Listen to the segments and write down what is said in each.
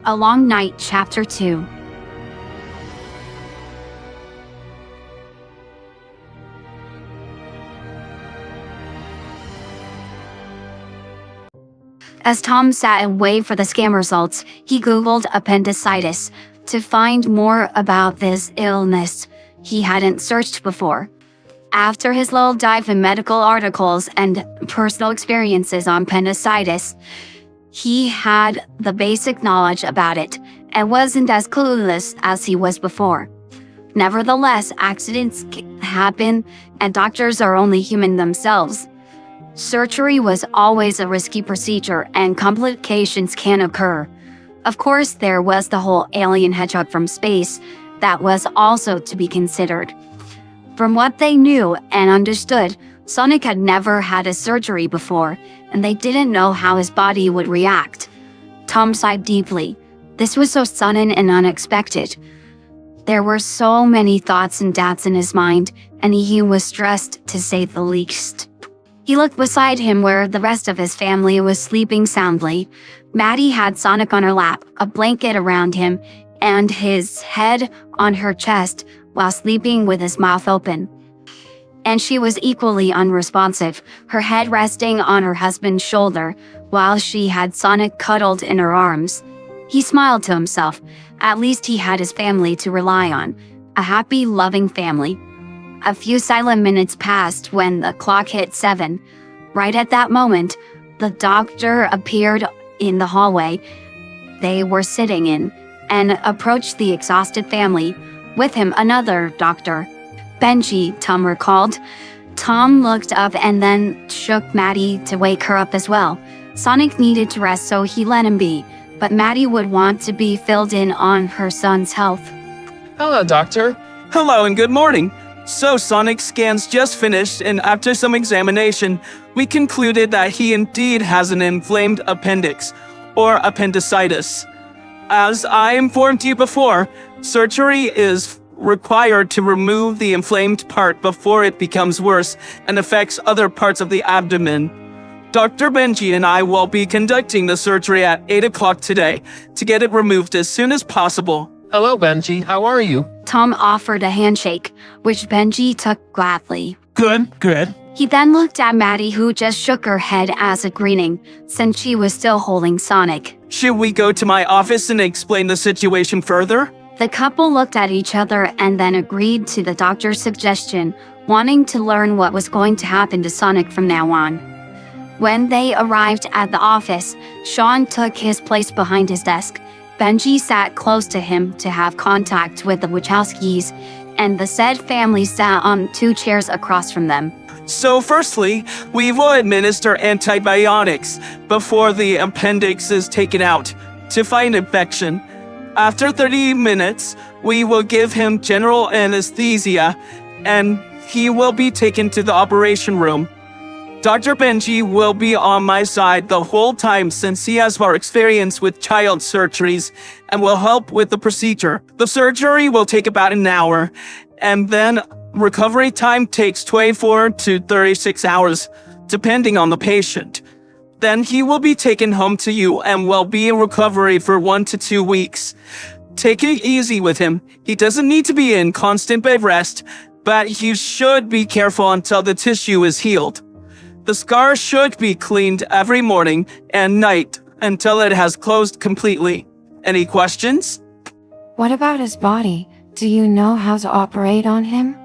A Long Night, Chapter 2. As Tom sat and waited for the scan results, he Googled appendicitis to find more about this illness he hadn't searched before. After his little dive in medical articles and personal experiences on appendicitis, he had the basic knowledge about it and wasn't as clueless as he was before. Nevertheless, accidents happen and doctors are only human themselves. Surgery was always a risky procedure and complications can occur. Of course, there was the whole alien hedgehog from space that was also to be considered. From what they knew and understood, Sonic had never had a surgery before, and they didn't know how his body would react. Tom sighed deeply. This was so sudden and unexpected. There were so many thoughts and doubts in his mind, and he was stressed to say the least. He looked beside him where the rest of his family was sleeping soundly. Maddie had Sonic on her lap, a blanket around him, and his head on her chest while sleeping with his mouth open. And she was equally unresponsive, her head resting on her husband's shoulder while she had Sonic cuddled in her arms. He smiled to himself. At least he had his family to rely on. A happy, loving family. A few silent minutes passed when the clock hit 7. Right at that moment, the doctor appeared in the hallway they were sitting in and approached the exhausted family. With him, another doctor. Benji, Tom recalled. Tom looked up and then shook Maddie to wake her up as well. Sonic needed to rest, so he let him be, but Maddie would want to be filled in on her son's health. Hello, Doctor. Hello and good morning. So Sonic's scans just finished, and after some examination, we concluded that he indeed has an inflamed appendix, or appendicitis. As I informed you before, surgery is required to remove the inflamed part before it becomes worse and affects other parts of the abdomen. Dr. Benji and I will be conducting the surgery at 8 o'clock today to get it removed as soon as possible. Hello, Benji. How are you? Tom offered a handshake, which Benji took gladly. Good. He then looked at Maddie, who just shook her head as a greeting, since she was still holding Sonic. Should we go to my office and explain the situation further? The couple looked at each other and then agreed to the doctor's suggestion, wanting to learn what was going to happen to Sonic from now on. When they arrived at the office, Sean took his place behind his desk. Benji sat close to him to have contact with the Wachowskis, and the said family sat on 2 chairs across from them. So firstly, we will administer antibiotics before the appendix is taken out to fight infection. After 30 minutes, we will give him general anesthesia, and he will be taken to the operation room. Dr. Benji will be on my side the whole time since he has more experience with child surgeries and will help with the procedure. The surgery will take about an hour, and then recovery time takes 24 to 36 hours, depending on the patient. Then he will be taken home to you and will be in recovery for 1 to 2 weeks. Take it easy with him. He doesn't need to be in constant bed rest, but you should be careful until the tissue is healed. The scar should be cleaned every morning and night until it has closed completely. Any questions? What about his body? Do you know how to operate on him?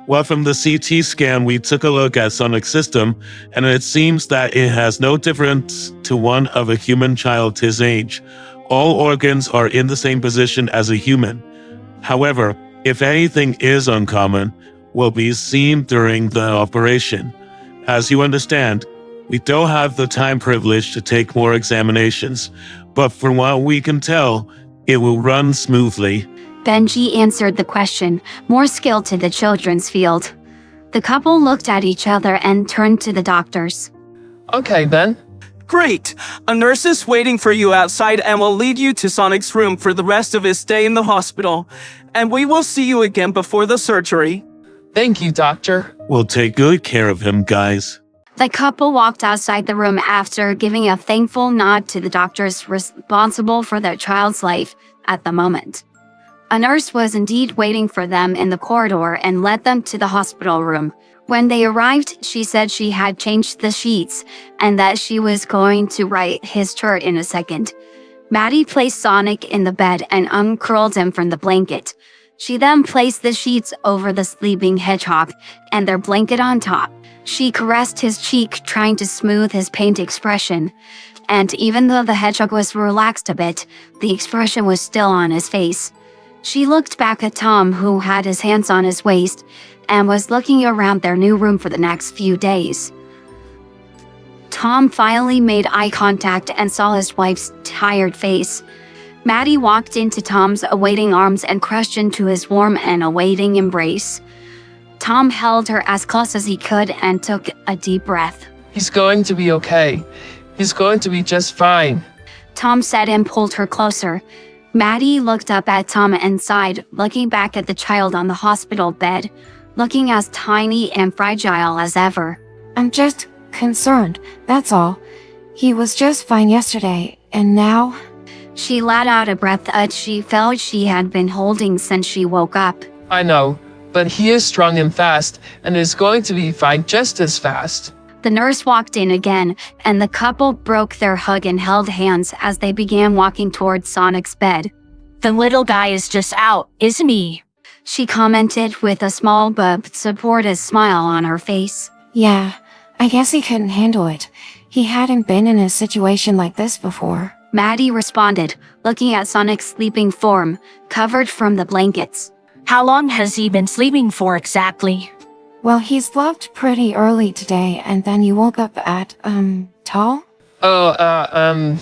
Well, from the CT scan, we took a look at Sonic's system, and it seems that it has no difference to one of a human child his age. All organs are in the same position as a human. However, if anything is uncommon, will be seen during the operation. As you understand, we don't have the time privilege to take more examinations, but from what we can tell, it will run smoothly. Benji answered the question, more skilled to the children's field. The couple looked at each other and turned to the doctors. Okay, then. Great! A nurse is waiting for you outside and will lead you to Sonic's room for the rest of his stay in the hospital. And we will see you again before the surgery. Thank you, Doctor. We'll take good care of him, guys. The couple walked outside the room after giving a thankful nod to the doctors responsible for their child's life at the moment. A nurse was indeed waiting for them in the corridor and led them to the hospital room. When they arrived, she said she had changed the sheets and that she was going to write his chart in a second. Maddie placed Sonic in the bed and uncurled him from the blanket. She then placed the sheets over the sleeping hedgehog and their blanket on top. She caressed his cheek, trying to smooth his pained expression. And even though the hedgehog was relaxed a bit, the expression was still on his face. She looked back at Tom, who had his hands on his waist, and was looking around their new room for the next few days. Tom finally made eye contact and saw his wife's tired face. Maddie walked into Tom's awaiting arms and crushed into his warm and awaiting embrace. Tom held her as close as he could and took a deep breath. He's going to be okay. He's going to be just fine. Tom said and pulled her closer. Maddie looked up at Tom and sighed, looking back at the child on the hospital bed, looking as tiny and fragile as ever. I'm just concerned, that's all. He was just fine yesterday, and now... She let out a breath that she felt she had been holding since she woke up. I know, but he is strong and fast, and is going to be fine just as fast. The nurse walked in again, and the couple broke their hug and held hands as they began walking towards Sonic's bed. The little guy is just out, isn't he? She commented with a small but supportive smile on her face. Yeah, I guess he couldn't handle it. He hadn't been in a situation like this before. Maddie responded, looking at Sonic's sleeping form, covered from the blankets. How long has he been sleeping for exactly? Well, he slept pretty early today, and then he woke up at, tall? I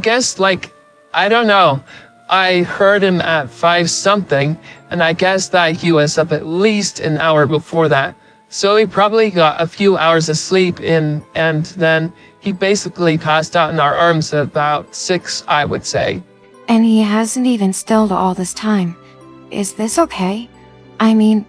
guess, I don't know. I heard him at 5 something, and I guess that he was up at least an hour before that. So he probably got a few hours of sleep in, and then he basically passed out in our arms at about 6, I would say. And he hasn't even stilled all this time. Is this okay? I mean,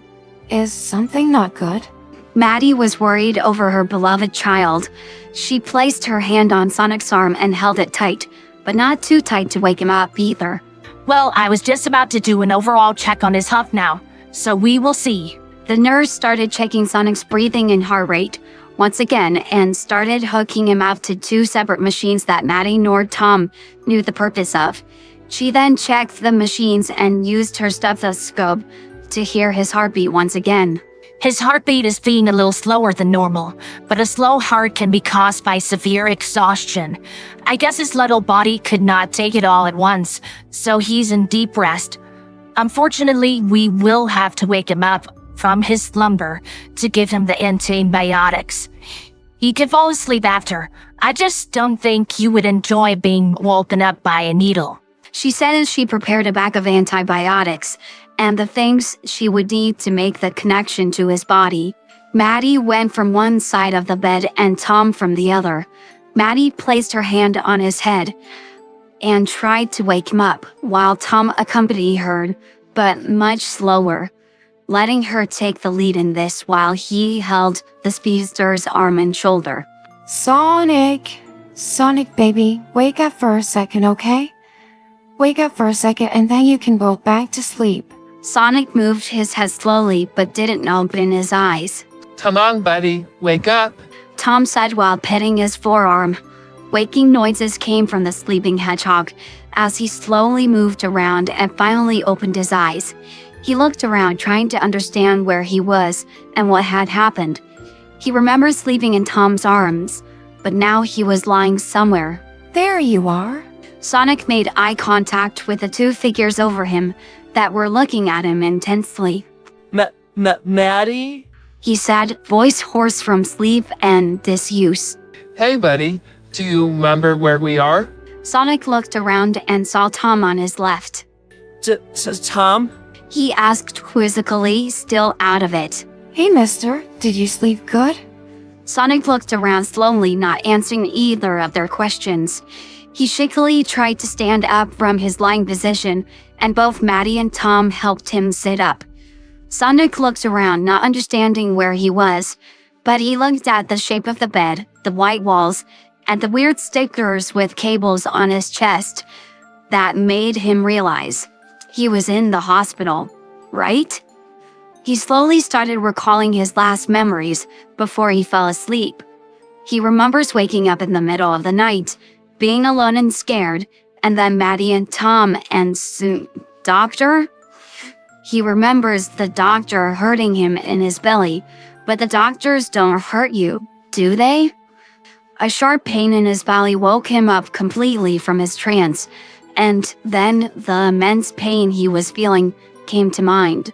is something not good? Maddie was worried over her beloved child. She placed her hand on Sonic's arm and held it tight, but not too tight to wake him up either. Well, I was just about to do an overall check on his health now, so we will see. The nurse started checking Sonic's breathing and heart rate once again and started hooking him up to 2 separate machines that Maddie nor Tom knew the purpose of. She then checked the machines and used her stethoscope to hear his heartbeat once again. His heartbeat is being a little slower than normal, but a slow heart can be caused by severe exhaustion. I guess his little body could not take it all at once, so he's in deep rest. Unfortunately, we will have to wake him up from his slumber to give him the antibiotics. He can fall asleep after. I just don't think you would enjoy being woken up by a needle. She said as she prepared a bag of antibiotics and the things she would need to make the connection to his body. Maddie went from one side of the bed and Tom from the other. Maddie placed her hand on his head and tried to wake him up, while Tom accompanied her, but much slower, letting her take the lead in this while he held the speedster's arm and shoulder. Sonic baby, wake up for a second, okay? Wake up for a second and then you can go back to sleep. Sonic moved his head slowly but didn't open his eyes. Come on, buddy, wake up. Tom said while petting his forearm. Waking noises came from the sleeping hedgehog as he slowly moved around and finally opened his eyes. He looked around trying to understand where he was and what had happened. He remembered sleeping in Tom's arms, but now he was lying somewhere. There you are. Sonic made eye contact with the 2 figures over him that were looking at him intensely. Maddie? He said, voice hoarse from sleep and disuse. Hey, buddy, do you remember where we are? Sonic looked around and saw Tom on his left. Tom? He asked quizzically, still out of it. Hey, mister, did you sleep good? Sonic looked around slowly, not answering either of their questions. He shakily tried to stand up from his lying position, and both Maddie and Tom helped him sit up. Sonic looked around, not understanding where he was. But he looked at the shape of the bed, the white walls, and the weird stickers with cables on his chest that made him realize he was in the hospital, right? He slowly started recalling his last memories before he fell asleep. He remembers waking up in the middle of the night, being alone and scared, and then Maddie and Tom and Doctor? He remembers the doctor hurting him in his belly, but the doctors don't hurt you, do they? A sharp pain in his belly woke him up completely from his trance, and then the immense pain he was feeling came to mind.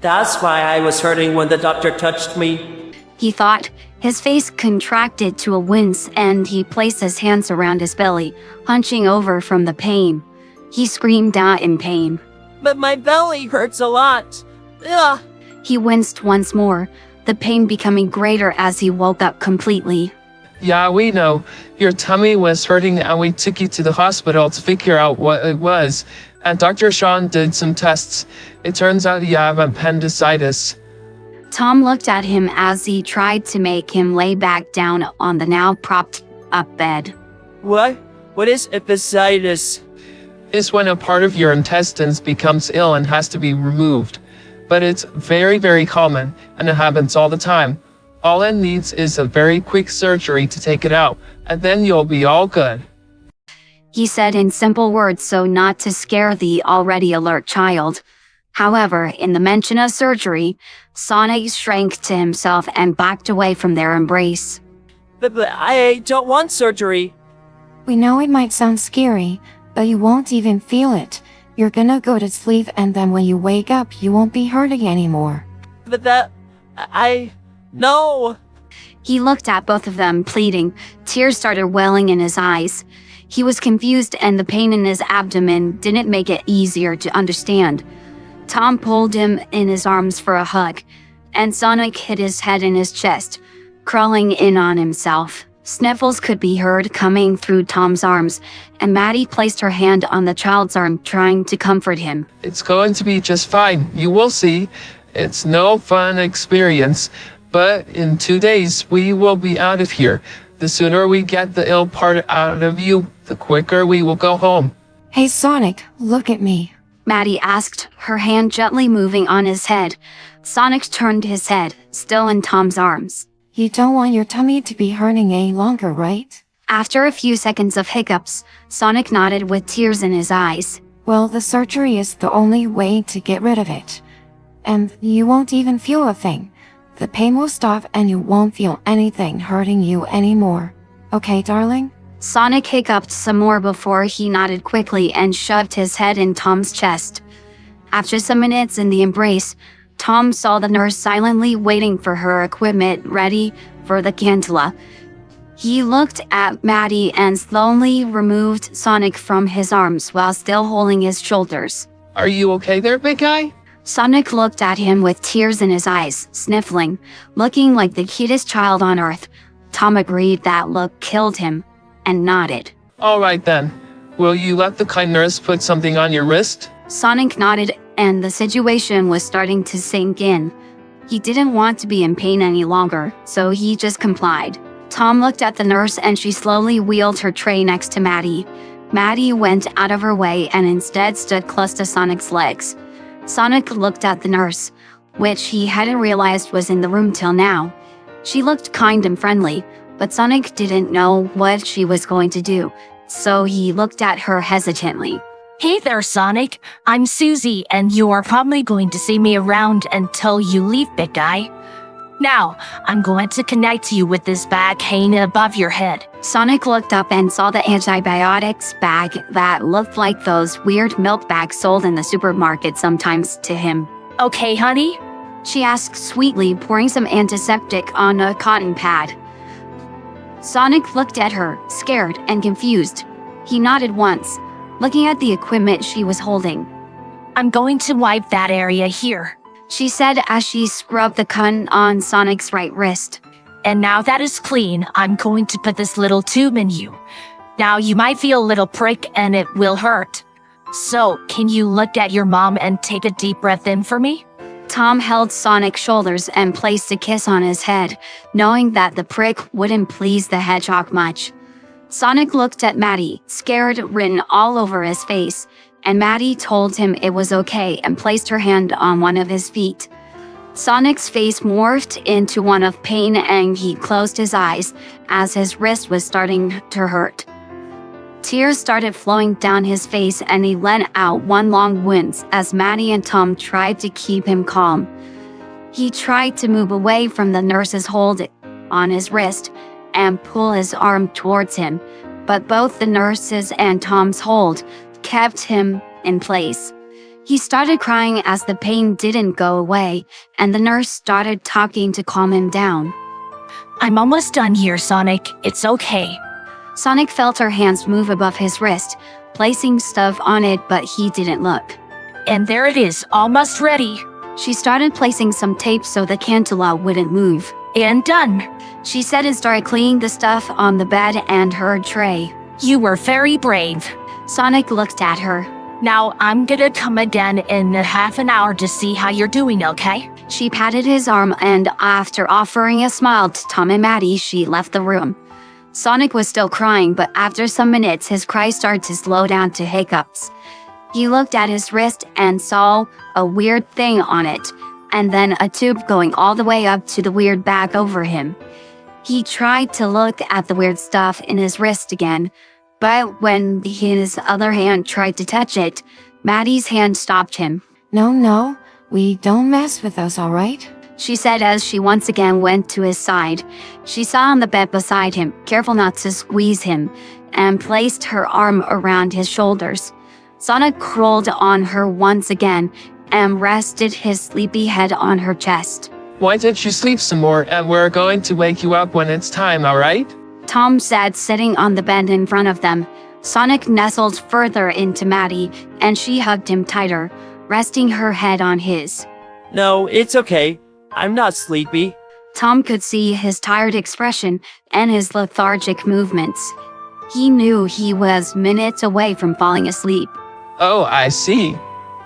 That's why I was hurting when the doctor touched me. He thought. His face contracted to a wince and he placed his hands around his belly, hunching over from the pain. He screamed out in pain. But my belly hurts a lot. Ugh. He winced once more, the pain becoming greater as he woke up completely. Yeah, we know. Your tummy was hurting and we took you to the hospital to figure out what it was. And Dr. Sean did some tests. It turns out you have appendicitis. Tom looked at him as he tried to make him lay back down on the now propped up bed. What? What is appendicitis? It's when a part of your intestines becomes ill and has to be removed. But it's very, very common and it happens all the time. All it needs is a very quick surgery to take it out, and then you'll be all good. He said in simple words so not to scare the already alert child. However, in the mention of surgery, Sonic shrank to himself and backed away from their embrace. But I don't want surgery. We know it might sound scary, but you won't even feel it. You're gonna go to sleep and then when you wake up, you won't be hurting anymore. But no. He looked at both of them, pleading. Tears started welling in his eyes. He was confused and the pain in his abdomen didn't make it easier to understand. Tom pulled him in his arms for a hug, and Sonic hid his head in his chest, crawling in on himself. Sniffles could be heard coming through Tom's arms, and Maddie placed her hand on the child's arm, trying to comfort him. It's going to be just fine. You will see. It's no fun experience, but in 2 days we will be out of here. The sooner we get the ill part out of you, the quicker we will go home. Hey Sonic, look at me. Maddie asked, her hand gently moving on his head. Sonic turned his head, still in Tom's arms. You don't want your tummy to be hurting any longer, right? After a few seconds of hiccups, Sonic nodded with tears in his eyes. Well, the surgery is the only way to get rid of it. And you won't even feel a thing. The pain will stop and you won't feel anything hurting you anymore. Okay, darling? Sonic hiccuped some more before he nodded quickly and shoved his head in Tom's chest. After some minutes in the embrace, Tom saw the nurse silently waiting for her equipment ready for the cannula. He looked at Maddie and slowly removed Sonic from his arms while still holding his shoulders. Are you okay there, big guy? Sonic looked at him with tears in his eyes, sniffling, looking like the cutest child on earth. Tom agreed that look killed him, and nodded. All right then. Will you let the kind nurse put something on your wrist? Sonic nodded, and the situation was starting to sink in. He didn't want to be in pain any longer, so he just complied. Tom looked at the nurse and she slowly wheeled her tray next to Maddie. Maddie went out of her way and instead stood close to Sonic's legs. Sonic looked at the nurse, which he hadn't realized was in the room till now. She looked kind and friendly, but Sonic didn't know what she was going to do, so he looked at her hesitantly. Hey there, Sonic. I'm Susie, and you are probably going to see me around until you leave, big guy. Now, I'm going to connect you with this bag hanging above your head. Sonic looked up and saw the antibiotics bag that looked like those weird milk bags sold in the supermarket sometimes to him. Okay, honey? She asked sweetly, pouring some antiseptic on a cotton pad. Sonic looked at her, scared and confused. He nodded once, looking at the equipment she was holding. I'm going to wipe that area here, she said as she scrubbed the cotton on Sonic's right wrist. And now that is clean, I'm going to put this little tube in you. Now you might feel a little prick and it will hurt. So, can you look at your mom and take a deep breath in for me? Tom held Sonic's shoulders and placed a kiss on his head, knowing that the prick wouldn't please the hedgehog much. Sonic looked at Maddie, scared written all over his face, and Maddie told him it was okay and placed her hand on one of his feet. Sonic's face morphed into one of pain and he closed his eyes as his wrist was starting to hurt. Tears started flowing down his face and he let out one long wince as Maddie and Tom tried to keep him calm. He tried to move away from the nurse's hold on his wrist and pull his arm towards him, but both the nurse's and Tom's hold kept him in place. He started crying as the pain didn't go away, and the nurse started talking to calm him down. I'm almost done here, Sonic. It's okay. Sonic felt her hands move above his wrist, placing stuff on it, but he didn't look. And there it is, almost ready. She started placing some tape so the cannula wouldn't move. And done. She said and started cleaning the stuff on the bed and her tray. You were very brave. Sonic looked at her. Now I'm gonna come again in half an hour to see how you're doing, okay? She patted his arm and after offering a smile to Tom and Maddie, she left the room. Sonic was still crying, but after some minutes, his cries started to slow down to hiccups. He looked at his wrist and saw a weird thing on it, and then a tube going all the way up to the weird bag over him. He tried to look at the weird stuff in his wrist again, but when his other hand tried to touch it, Maddie's hand stopped him. No, we don't mess with those, alright? She said as she once again went to his side. She saw on the bed beside him, careful not to squeeze him, and placed her arm around his shoulders. Sonic crawled on her once again and rested his sleepy head on her chest. Why don't you sleep some more and we're going to wake you up when it's time, alright? Tom said, sitting on the bed in front of them. Sonic nestled further into Maddie, and she hugged him tighter, resting her head on his. No, it's okay. I'm not sleepy. Tom could see his tired expression and his lethargic movements. He knew he was minutes away from falling asleep. Oh, I see.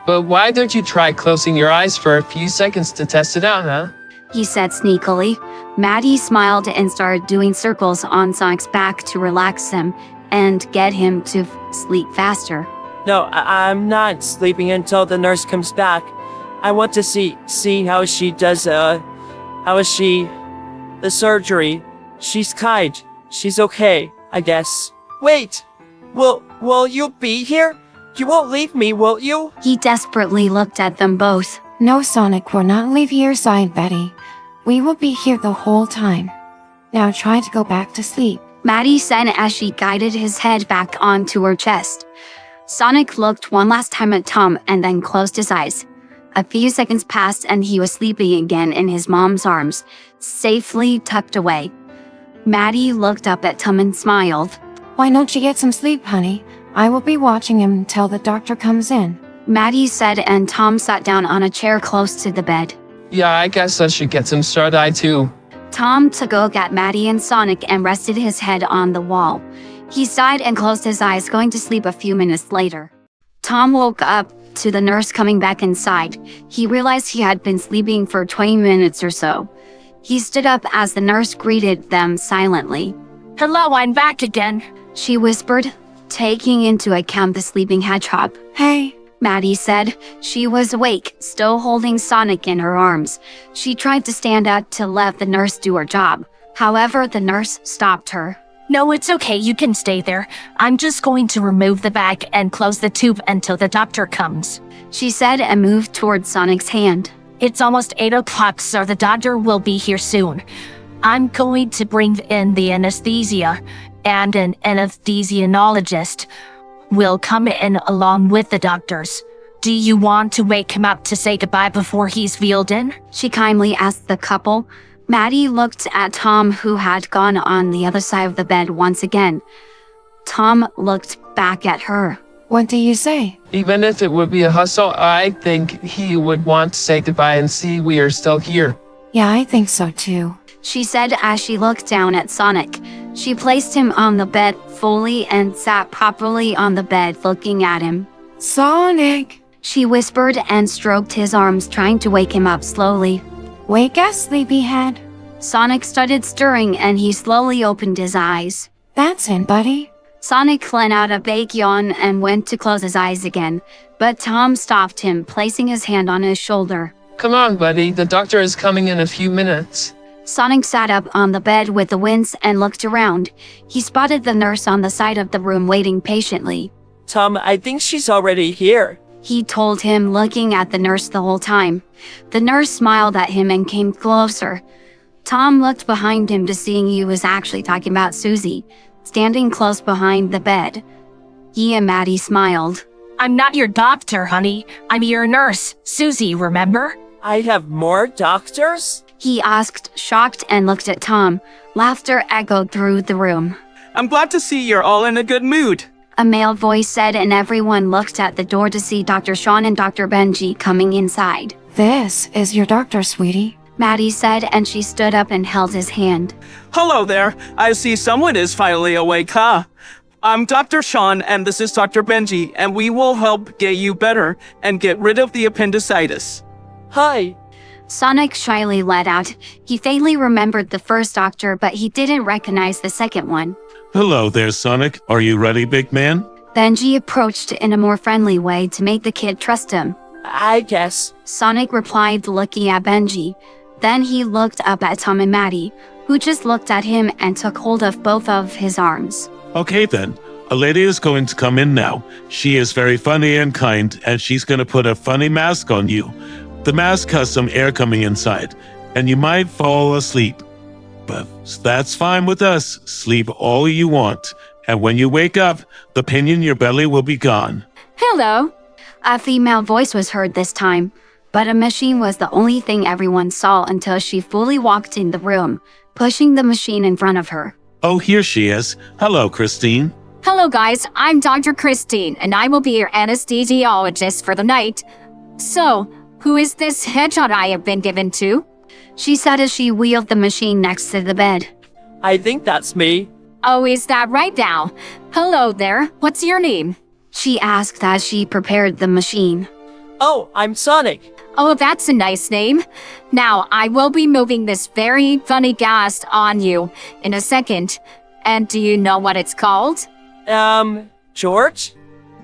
But why don't you try closing your eyes for a few seconds to test it out, huh? He said sneakily. Maddie smiled and started doing circles on Sonic's back to relax him and get him to sleep faster. No, I'm not sleeping until the nurse comes back. I want to see how she does, how is she? The surgery. She's kind. She's okay, I guess. Wait! Will you be here? You won't leave me, will you? He desperately looked at them both. No, Sonic, we're not leaving your side, Betty. We will be here the whole time. Now try to go back to sleep. Maddie said as she guided his head back onto her chest. Sonic looked one last time at Tom and then closed his eyes. A few seconds passed and he was sleeping again in his mom's arms, safely tucked away. Maddie looked up at Tom and smiled. Why don't you get some sleep, honey? I will be watching him until the doctor comes in. Maddie said and Tom sat down on a chair close to the bed. Yeah, I guess I should get some shut-eye too. Tom took a look at Maddie and Sonic and rested his head on the wall. He sighed and closed his eyes, going to sleep a few minutes later. Tom woke up to the nurse coming back inside. He realized he had been sleeping for 20 minutes or so. He stood up as the nurse greeted them silently. Hello, I'm back again. She whispered, taking into account the sleeping hedgehog. Hey. Maddie said. She was awake, still holding Sonic in her arms. She tried to stand up to let the nurse do her job. However, the nurse stopped her. No, it's okay, you can stay there. I'm just going to remove the bag and close the tube until the doctor comes. She said and moved towards Sonic's hand. It's almost 8 o'clock, so the doctor will be here soon. I'm going to bring in the anesthesia, and an anesthesiologist will come in along with the doctors. Do you want to wake him up to say goodbye before he's wheeled in? She kindly asked the couple. Maddie looked at Tom, who had gone on the other side of the bed once again. Tom looked back at her. What do you say? Even if it would be a hustle, I think he would want to say goodbye and see we are still here. Yeah, I think so too. She said as she looked down at Sonic. She placed him on the bed fully and sat properly on the bed looking at him. Sonic! She whispered and stroked his arms, trying to wake him up slowly. Wake up, sleepyhead. Sonic started stirring and he slowly opened his eyes. That's it, buddy. Sonic let out a big yawn and went to close his eyes again, but Tom stopped him, placing his hand on his shoulder. Come on, buddy. The doctor is coming in a few minutes. Sonic sat up on the bed with the wince and looked around. He spotted the nurse on the side of the room waiting patiently. Tom, I think she's already here. He told him, looking at the nurse the whole time. The nurse smiled at him and came closer. Tom looked behind him to see he was actually talking about Susie, standing close behind the bed. He and Maddie smiled. I'm not your doctor, honey. I'm your nurse, Susie, remember? I have more doctors? He asked, shocked, and looked at Tom. Laughter echoed through the room. I'm glad to see you're all in a good mood. A male voice said, and everyone looked at the door to see Dr. Sean and Dr. Benji coming inside. This is your doctor, sweetie. Maddie said, and she stood up and held his hand. Hello there. I see someone is finally awake, huh? I'm Dr. Sean, and this is Dr. Benji, and we will help get you better and get rid of the appendicitis. Hi. Sonic shyly let out. He faintly remembered the first doctor, but he didn't recognize the second one. Hello there, Sonic. Are you ready, big man? Benji approached in a more friendly way to make the kid trust him. I guess. Sonic replied, looking at Benji. Then he looked up at Tom and Maddie, who just looked at him and took hold of both of his arms. Okay then. A lady is going to come in now. She is very funny and kind, and she's going to put a funny mask on you. The mask has some air coming inside, and you might fall asleep. But that's fine with us. Sleep all you want. And when you wake up, the pain in your belly will be gone. Hello. A female voice was heard this time, but a machine was the only thing everyone saw until she fully walked in the room, pushing the machine in front of her. Oh, here she is. Hello, Christine. Hello guys, I'm Dr. Christine, and I will be your anesthesiologist for the night. So, who is this headshot I have been given to? She said as she wheeled the machine next to the bed. I think that's me. Oh, is that right now? Hello there, what's your name? She asked as she prepared the machine. Oh, I'm Sonic. Oh, that's a nice name. Now, I will be moving this very funny gas on you in a second. And do you know what it's called? George?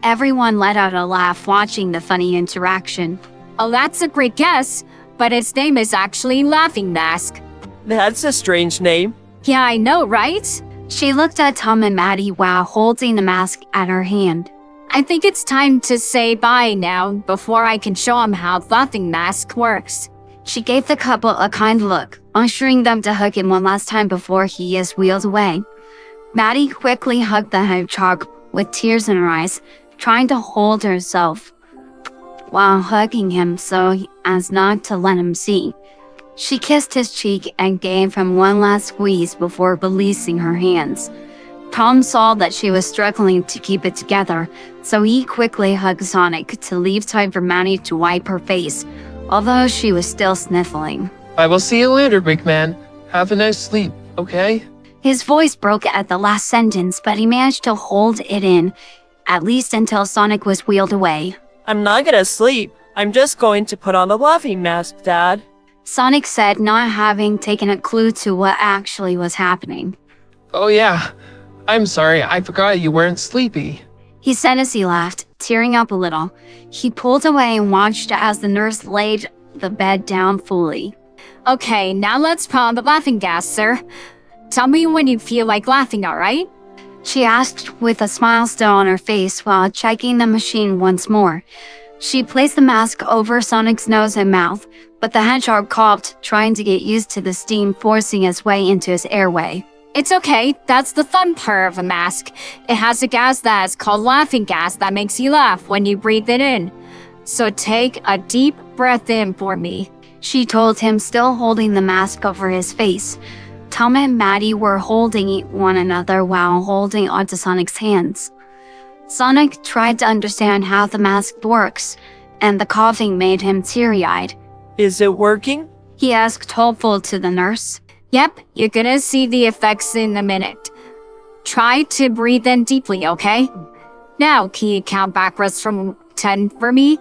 Everyone let out a laugh watching the funny interaction. Oh, that's a great guess, but its name is actually Laughing Mask. That's a strange name. Yeah, I know, right? She looked at Tom and Maddie while holding the mask at her hand. I think it's time to say bye now before I can show him how Laughing Mask works. She gave the couple a kind look, ushering them to hug him one last time before he is wheeled away. Maddie quickly hugged the hedgehog with tears in her eyes, trying to hold herself while hugging him so as not to let him see. She kissed his cheek and gave him one last squeeze before releasing her hands. Tom saw that she was struggling to keep it together, so he quickly hugged Sonic to leave time for Maddie to wipe her face, although she was still sniffling. I will see you later, big man. Have a nice sleep, okay? His voice broke at the last sentence, but he managed to hold it in, at least until Sonic was wheeled away. I'm not gonna sleep. I'm just going to put on the laughing mask, Dad. Sonic said, not having taken a clue to what actually was happening. Oh yeah. I'm sorry, I forgot you weren't sleepy. He said as he laughed, tearing up a little. He pulled away and watched as the nurse laid the bed down fully. Okay, now let's put on the laughing gas, sir. Tell me when you feel like laughing, alright? She asked with a smile still on her face while checking the machine once more. She placed the mask over Sonic's nose and mouth, but the hedgehog coughed, trying to get used to the steam forcing its way into his airway. It's okay, that's the fun part of a mask. It has a gas that is called laughing gas that makes you laugh when you breathe it in. So take a deep breath in for me. She told him, still holding the mask over his face. Tom and Maddie were holding one another while holding onto Sonic's hands. Sonic tried to understand how the mask works, and the coughing made him teary-eyed. Is it working? He asked, hopeful to the nurse. Yep, you're gonna see the effects in a minute. Try to breathe in deeply, okay? Now, can you count backwards from 10 for me?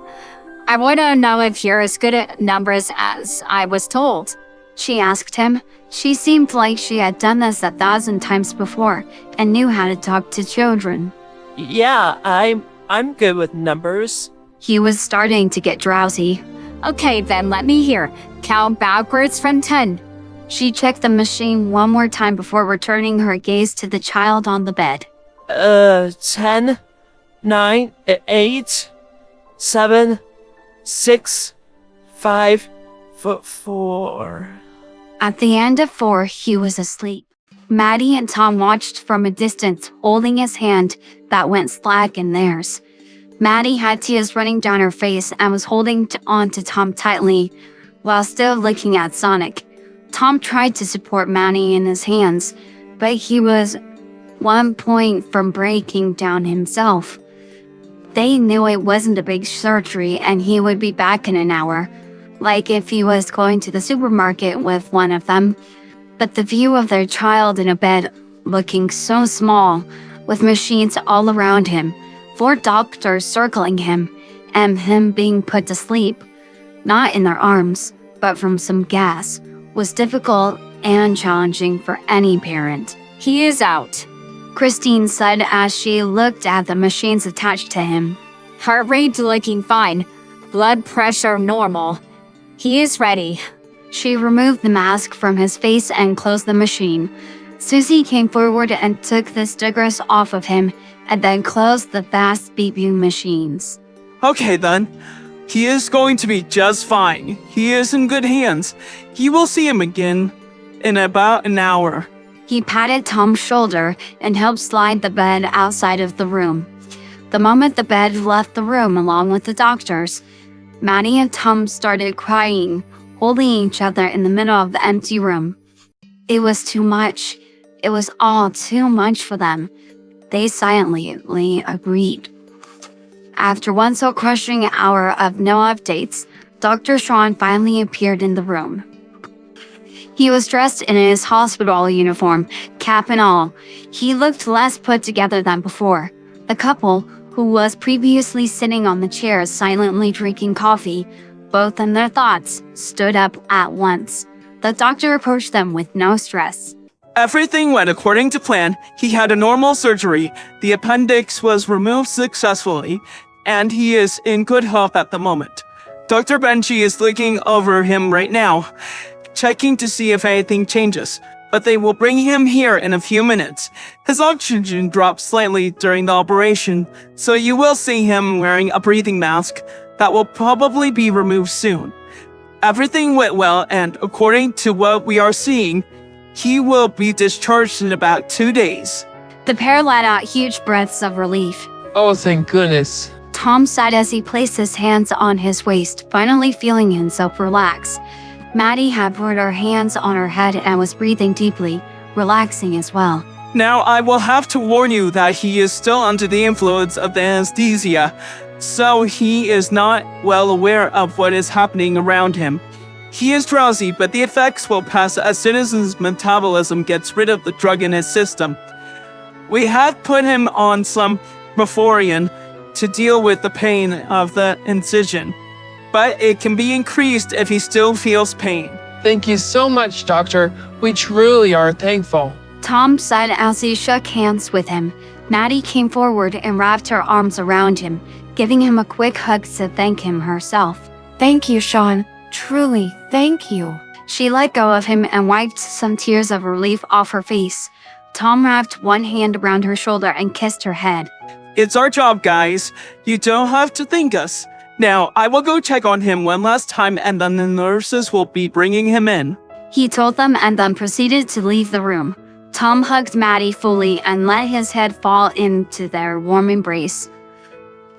I want to know if you're as good at numbers as I was told. She asked him. She seemed like she had done this 1,000 times before and knew how to talk to children. Yeah, I'm good with numbers. He was starting to get drowsy. Okay, then let me hear. Count backwards from 10. She checked the machine one more time before returning her gaze to the child on the bed. 10, 9, 8, 7, 6, 5, 4. At the end of 4, he was asleep. Maddie and Tom watched from a distance, holding his hand that went slack in theirs. Maddie had tears running down her face and was holding on to Tom tightly while still looking at Sonic. Tom tried to support Maddie in his hands, but he was 1 point from breaking down himself. They knew it wasn't a big surgery and he would be back in an hour, like if he was going to the supermarket with one of them. But the view of their child in a bed, looking so small, with machines all around him, 4 doctors circling him, and him being put to sleep, not in their arms, but from some gas, was difficult and challenging for any parent. He is out. Christine said as she looked at the machines attached to him. Heart rate looking fine. Blood pressure normal. He is ready. She removed the mask from his face and closed the machine. Susie came forward and took the stickers off of him and then closed the fast beeping machines. Okay then. He is going to be just fine. He is in good hands. You will see him again in about an hour. He patted Tom's shoulder and helped slide the bed outside of the room. The moment the bed left the room along with the doctors, Maddie and Tom started crying, holding each other in the middle of the empty room. It was too much. It was all too much for them. They silently agreed. After one soul-crushing hour of no updates, Dr. Sean finally appeared in the room. He was dressed in his hospital uniform, cap and all. He looked less put together than before. The couple, who was previously sitting on the chairs silently drinking coffee, both in their thoughts, stood up at once. The doctor approached them with no stress. Everything went according to plan. He had a normal surgery. The appendix was removed successfully, and he is in good health at the moment. Dr. Benji is looking over him right now, checking to see if anything changes, but they will bring him here in a few minutes. His oxygen dropped slightly during the operation, so you will see him wearing a breathing mask that will probably be removed soon. Everything went well, and according to what we are seeing, he will be discharged in about 2 days. The pair let out huge breaths of relief. Oh, thank goodness. Tom sighed as he placed his hands on his waist, finally feeling himself relax. Maddie had put her hands on her head and was breathing deeply, relaxing as well. Now, I will have to warn you that he is still under the influence of the anesthesia, so he is not well aware of what is happening around him. He is drowsy, but the effects will pass as soon as his metabolism gets rid of the drug in his system. We have put him on some Morphine to deal with the pain of the incision, but it can be increased if he still feels pain. Thank you so much, Doctor. We truly are thankful. Tom said as he shook hands with him. Maddie came forward and wrapped her arms around him, giving him a quick hug to thank him herself. Thank you, Sean. Truly, thank you. She let go of him and wiped some tears of relief off her face. Tom wrapped one hand around her shoulder and kissed her head. It's our job, guys. You don't have to thank us. Now, I will go check on him one last time and then the nurses will be bringing him in. He told them and then proceeded to leave the room. Tom hugged Maddie fully and let his head fall into their warm embrace.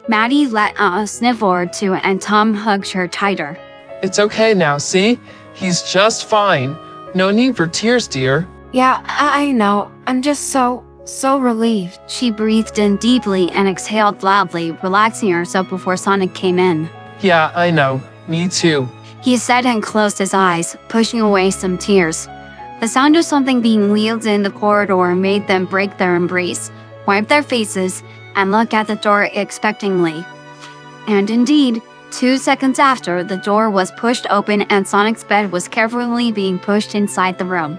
Maddie let out a sniff or two and Tom hugged her tighter. It's okay now, see? He's just fine. No need for tears, dear. Yeah, I know. I'm just so relieved. She breathed in deeply and exhaled loudly, relaxing herself before Sonic came in. Yeah, I know. Me too. He said and closed his eyes, pushing away some tears. The sound of something being wheeled in the corridor made them break their embrace, wipe their faces, and look at the door expectantly. And indeed, 2 seconds after, the door was pushed open and Sonic's bed was carefully being pushed inside the room.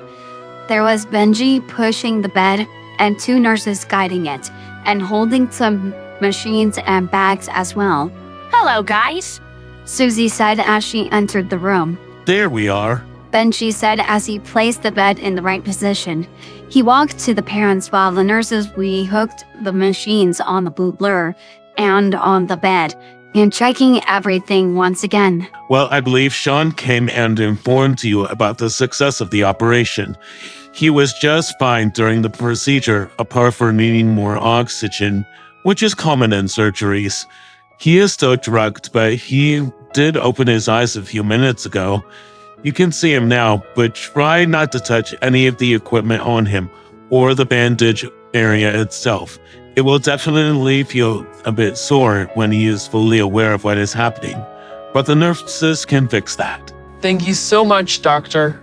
There was Benji pushing the bed and 2 nurses guiding it and holding some machines and bags as well. Hello, guys. Susie said as she entered the room. There we are. Benji said as he placed the bed in the right position. He walked to the parents while the nurses rehooked the machines on the bootler and on the bed and checking everything once again. Well, I believe Sean came and informed you about the success of the operation. He was just fine during the procedure, apart from needing more oxygen, which is common in surgeries. He is still drugged, but he did open his eyes a few minutes ago. You can see him now, but try not to touch any of the equipment on him or the bandage area itself. It will definitely feel a bit sore when he is fully aware of what is happening, but the nurses can fix that. Thank you so much, Doctor.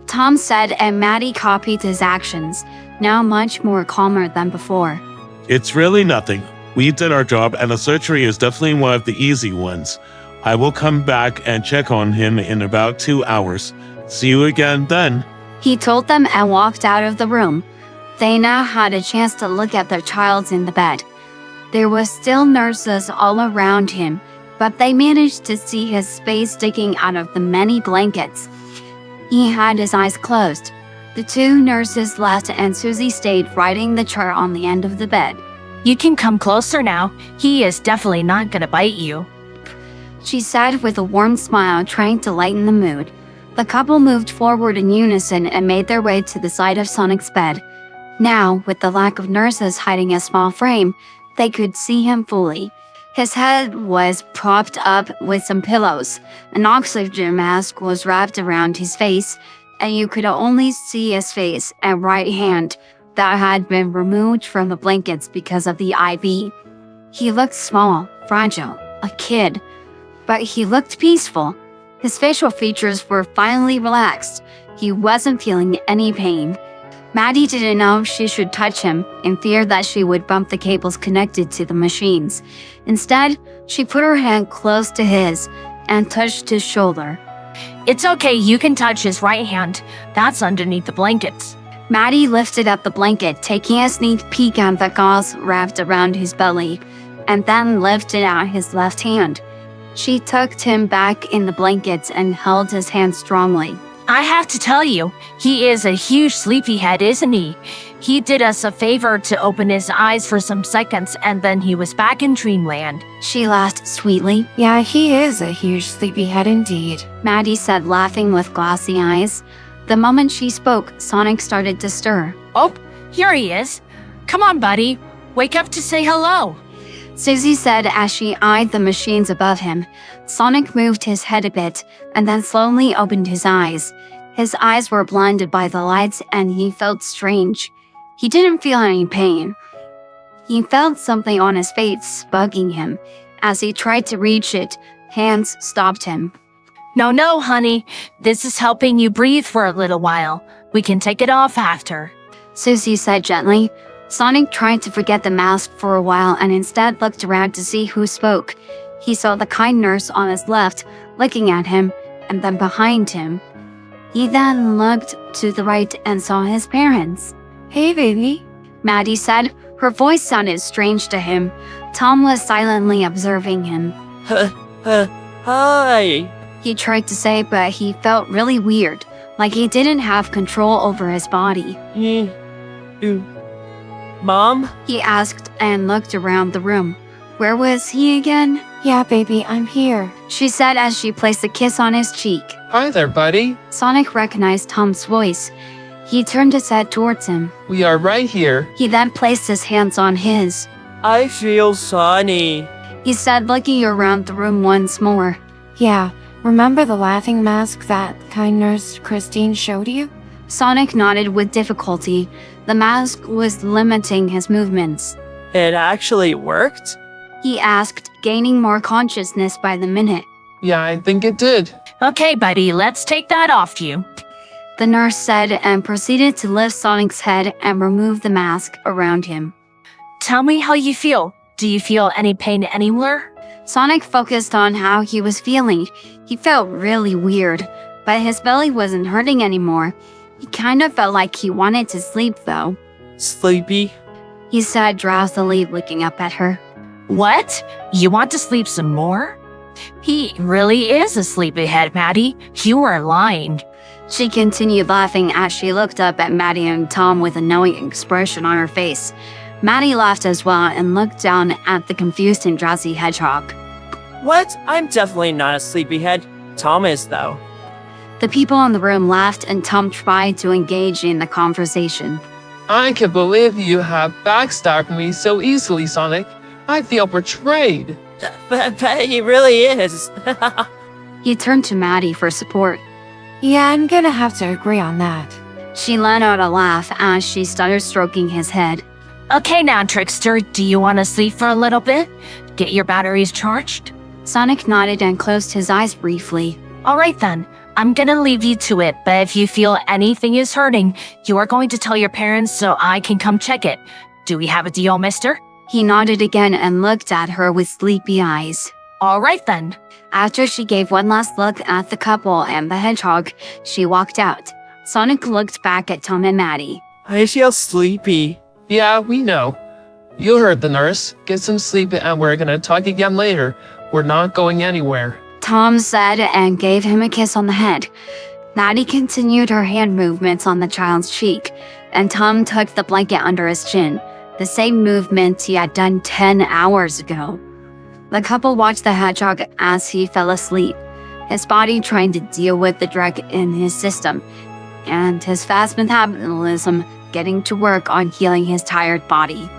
Tom said, and Maddie copied his actions, now much more calmer than before. It's really nothing. We did our job, and the surgery is definitely one of the easy ones. I will come back and check on him in about 2 hours. See you again then. He told them and walked out of the room. They now had a chance to look at their child in the bed. There were still nurses all around him, but they managed to see his face sticking out of the many blankets. He had his eyes closed. The 2 nurses left and Susie stayed riding the chair on the end of the bed. You can come closer now. He is definitely not gonna bite you. She said with a warm smile, trying to lighten the mood. The couple moved forward in unison and made their way to the side of Sonic's bed. Now, with the lack of nurses hiding a small frame, they could see him fully. His head was propped up with some pillows. An oxygen mask was wrapped around his face, and you could only see his face and right hand that had been removed from the blankets because of the IV. He looked small, fragile, a kid, but he looked peaceful. His facial features were finally relaxed. He wasn't feeling any pain. Maddie didn't know if she should touch him, in fear that she would bump the cables connected to the machines. Instead, she put her hand close to his and touched his shoulder. It's okay, you can touch his right hand. That's underneath the blankets. Maddie lifted up the blanket, taking a sneak peek at the gauze wrapped around his belly, and then lifted out his left hand. She tucked him back in the blankets and held his hand strongly. I have to tell you, he is a huge sleepyhead, isn't he? He did us a favor to open his eyes for some seconds and then he was back in dreamland. She laughed sweetly. Yeah, he is a huge sleepyhead indeed. Maddie said, laughing with glassy eyes. The moment she spoke, Sonic started to stir. Oh, here he is. Come on, buddy. Wake up to say hello. Susie said as she eyed the machines above him. Sonic moved his head a bit and then slowly opened his eyes. His eyes were blinded by the lights and he felt strange. He didn't feel any pain. He felt something on his face bugging him. As he tried to reach it, hands stopped him. No, honey. This is helping you breathe for a little while. We can take it off after. Susie said gently. Sonic tried to forget the mask for a while and instead looked around to see who spoke. He saw the kind nurse on his left looking at him, and then behind him. He then looked to the right and saw his parents. Hey, baby. Maddie said. Her voice sounded strange to him. Tom was silently observing him. Hi. He tried to say, but he felt really weird, like he didn't have control over his body. Mom? He asked and looked around the room. Where was he again? Yeah, baby, I'm here. She said as she placed a kiss on his cheek. Hi there, buddy. Sonic recognized Tom's voice. He turned his head towards him. We are right here. He then placed his hands on his. I feel sunny. He said, looking around the room once more. Yeah, remember the laughing mask that kind nurse Christine showed you? Sonic nodded with difficulty. The mask was limiting his movements. It actually worked? He asked, gaining more consciousness by the minute. Yeah, I think it did. Okay, buddy, let's take that off you. The nurse said and proceeded to lift Sonic's head and remove the mask around him. Tell me how you feel. Do you feel any pain anywhere? Sonic focused on how he was feeling. He felt really weird, but his belly wasn't hurting anymore. He kind of felt like he wanted to sleep though. Sleepy? He said drowsily, looking up at her. What? You want to sleep some more? He really is a sleepyhead, Maddie. You are lying. She continued laughing as she looked up at Maddie and Tom with a knowing expression on her face. Maddie laughed as well and looked down at the confused and drowsy hedgehog. What? I'm definitely not a sleepyhead. Tom is, though. The people in the room laughed and Tom tried to engage in the conversation. I can't believe you have backstabbed me so easily, Sonic. I feel betrayed. But he really is. He turned to Maddie for support. Yeah, I'm gonna have to agree on that. She let out a laugh as she started stroking his head. Okay now, Trickster, do you want to sleep for a little bit? Get your batteries charged? Sonic nodded and closed his eyes briefly. Alright then, I'm gonna leave you to it, but if you feel anything is hurting, you are going to tell your parents so I can come check it. Do we have a deal, mister? He nodded again and looked at her with sleepy eyes. Alright then. After she gave one last look at the couple and the hedgehog, she walked out. Sonic looked back at Tom and Maddie. I feel sleepy. Yeah, we know. You heard the nurse. Get some sleep and we're gonna talk again later. We're not going anywhere. Tom said and gave him a kiss on the head. Maddie continued her hand movements on the child's cheek, and Tom tucked the blanket under his chin, the same movement he had done 10 hours ago. The couple watched the hedgehog as he fell asleep, his body trying to deal with the drug in his system, and his fast metabolism getting to work on healing his tired body.